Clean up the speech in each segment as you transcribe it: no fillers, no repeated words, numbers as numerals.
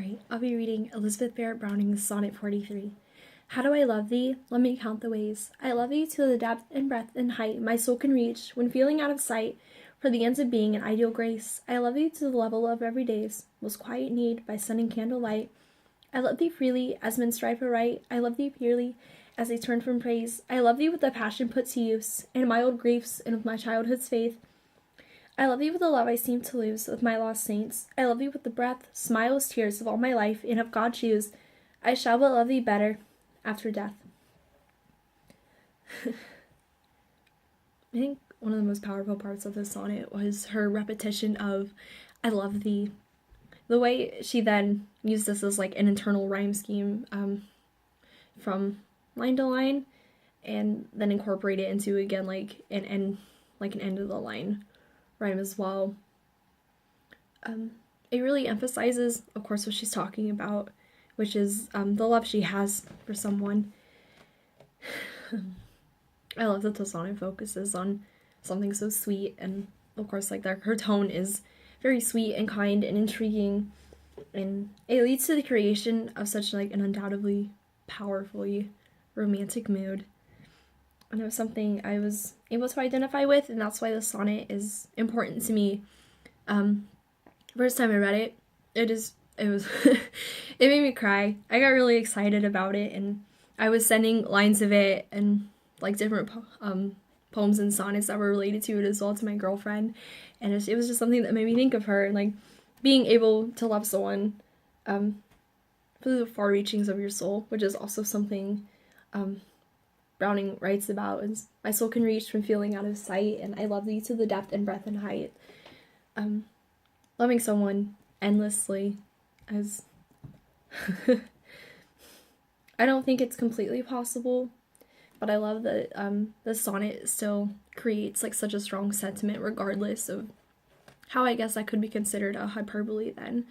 Alright, I'll be reading Elizabeth Barrett Browning's Sonnet 43. How do I love thee? Let me count the ways. I love thee to the depth and breadth and height my soul can reach, when feeling out of sight, for the ends of being an ideal grace. I love thee to the level of every day's most quiet need by sun and candle light. I love thee freely, as men strive for right. I love thee purely, as they turn from praise. I love thee with the passion put to use, in my old griefs and with my childhood's faith. I love thee with the love I seem to lose with my lost saints. I love thee with the breath, smiles, tears of all my life, and if God choose, I shall but love thee better after death. I think one of the most powerful parts of this sonnet was her repetition of I love thee. The way she then used this as like an internal rhyme scheme from line to line, and then incorporate it into again like an end of the line rhyme as well. It really emphasizes, of course, what she's talking about, which is the love she has for someone. I love that the sonnet focuses on something so sweet, and of course, like her tone is very sweet and kind and intriguing, and it leads to the creation of such like an undoubtedly powerfully romantic mood. And it was something I was able to identify with, and that's why the sonnet is important to me. First time I read it, it was it made me cry. I got really excited about it, and I was sending lines of it and like different poems and sonnets that were related to it as well to my girlfriend, and it was just something that made me think of her and like being able to love someone for the far reachings of your soul, which is also something Browning writes about. Is my soul can reach from feeling out of sight, and I love thee to the depth and breadth and height. Loving someone endlessly as I don't think it's completely possible, but I love that the sonnet still creates like such a strong sentiment regardless of how I guess that could be considered a hyperbole then.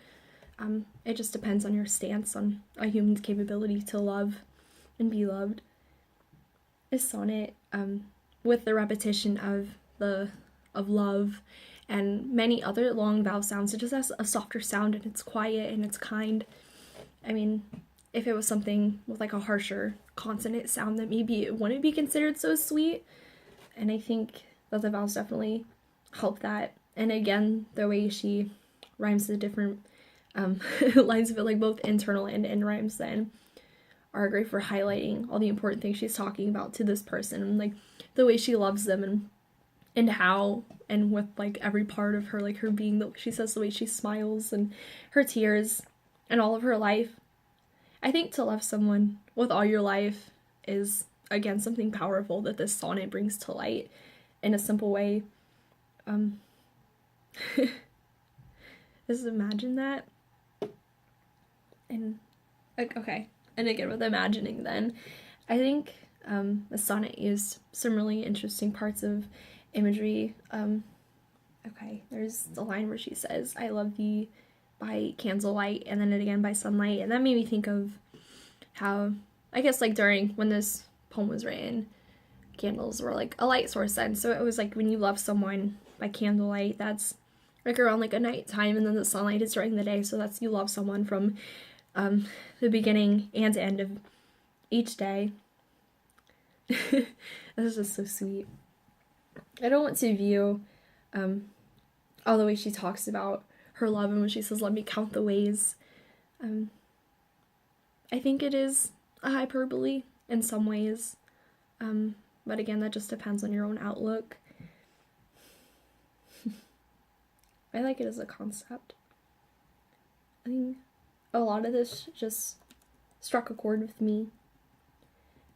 It just depends on your stance on a human's capability to love and be loved. This sonnet, with the repetition of love and many other long vowel sounds, it just has a softer sound, and it's quiet and it's kind. I mean, if it was something with like a harsher consonant sound, then maybe it wouldn't be considered so sweet. And I think that the vowels definitely help that. And again, the way she rhymes the different lines of it, like both internal and end rhymes, then are great for highlighting all the important things she's talking about to this person, and like the way she loves them and how, and with like every part of her, like her being, she says the way she smiles and her tears and all of her life. I think to love someone with all your life is again something powerful that this sonnet brings to light in a simple way. Just imagine that. And okay. And again, with imagining then, I think the sonnet used some really interesting parts of imagery. Okay, there's the line where she says, I love thee by candlelight, and then again by sunlight. And that made me think of how, I guess like during when this poem was written, candles were like a light source then. So it was like when you love someone by candlelight, that's like around like a nighttime, and then the sunlight is during the day. So that's you love someone from the beginning and end of each day. This is just so sweet. I don't want to view all the way she talks about her love, and when she says, let me count the ways. I think it is a hyperbole in some ways, but again, that just depends on your own outlook. I like it as a concept. I think a lot of this just struck a chord with me.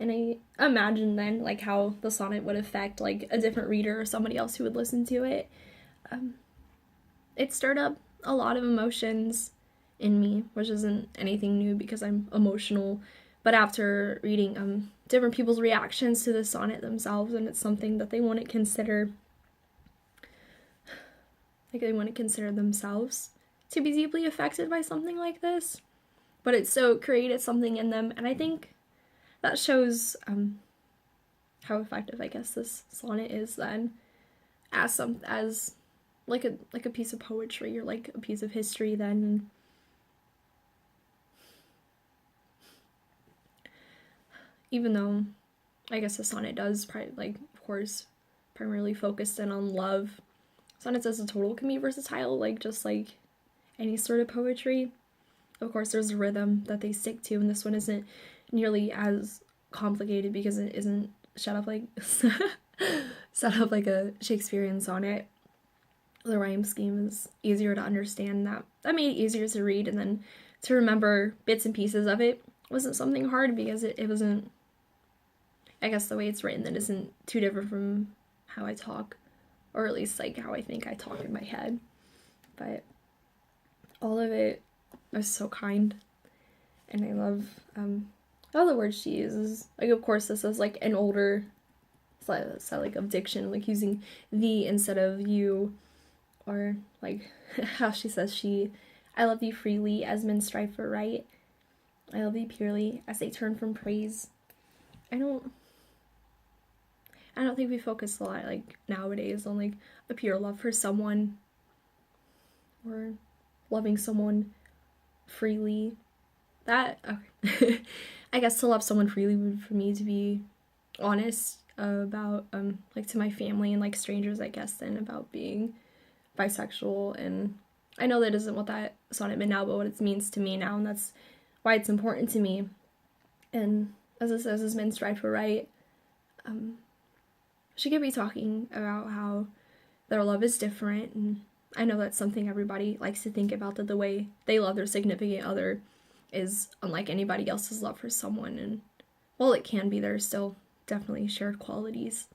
And I imagine then like how the sonnet would affect like a different reader or somebody else who would listen to it. It stirred up a lot of emotions in me, which isn't anything new because I'm emotional. But after reading different people's reactions to the sonnet themselves, and it's something that they want to consider, like they want to consider themselves to be deeply affected by something like this, but it so created something in them, and I think that shows how effective I guess this sonnet is then as like a piece of poetry or like a piece of history then. even though I guess the sonnet does, like, of course, primarily focused in on love, sonnets as a total can be versatile, like, just like any sort of poetry. Of course, there's a rhythm that they stick to, and this one isn't nearly as complicated because it isn't set up like set up like a Shakespearean sonnet. The rhyme scheme is easier to understand. That made it easier to read, and then to remember bits and pieces of it wasn't something hard because it wasn't, I guess the way it's written, that isn't too different from how I talk, or at least like how I think I talk in my head. But all of it was so kind, and I love all the words she uses. Like, of course, this is like an older style like of diction, like using thee instead of you, or like how she says I love you freely as men strive for right. I love you purely as they turn from praise. I don't think we focus a lot, like, nowadays on like a pure love for someone, or loving someone freely. That, okay. I guess to love someone freely would, for me, to be honest about like to my family and like strangers, I guess, then about being bisexual. And I know that isn't what that sonnet meant now, but what it means to me now, and that's why it's important to me. And as it says, as men strive for right, she could be talking about how their love is different, and I know that's something everybody likes to think about, that the way they love their significant other is unlike anybody else's love for someone. And while it can be, there's still definitely shared qualities.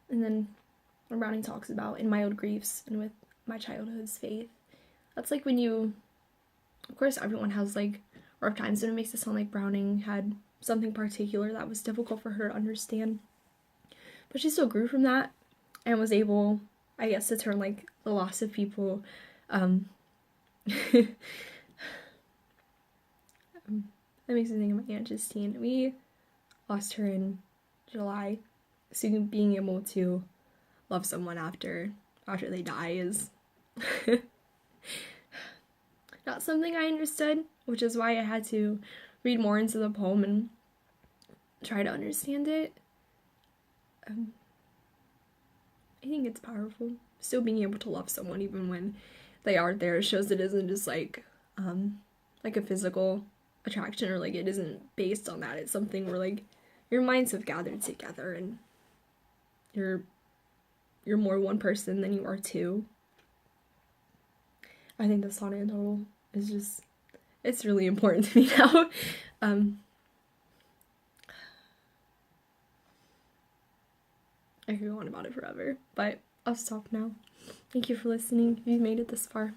And then Browning talks about in my old griefs and with my childhood's faith. That's like when you, of course, everyone has like rough times, and it makes it sound like Browning had something particular that was difficult for her to understand. But she still grew from that and was able, I guess, to turn like the loss of people. That makes me think of my Aunt Justine. We lost her in July, so being able to love someone after they die is not something I understood, which is why I had to read more into the poem and try to understand it. I think it's powerful. Still being able to love someone even when they aren't there shows it isn't just like a physical attraction, or like it isn't based on that. It's something where like your minds have gathered together and you're more one person than you are two. I think the sonnet in total is just, it's really important to me now. I could go on about it forever, but I'll stop now. Thank you for listening if you've made it this far.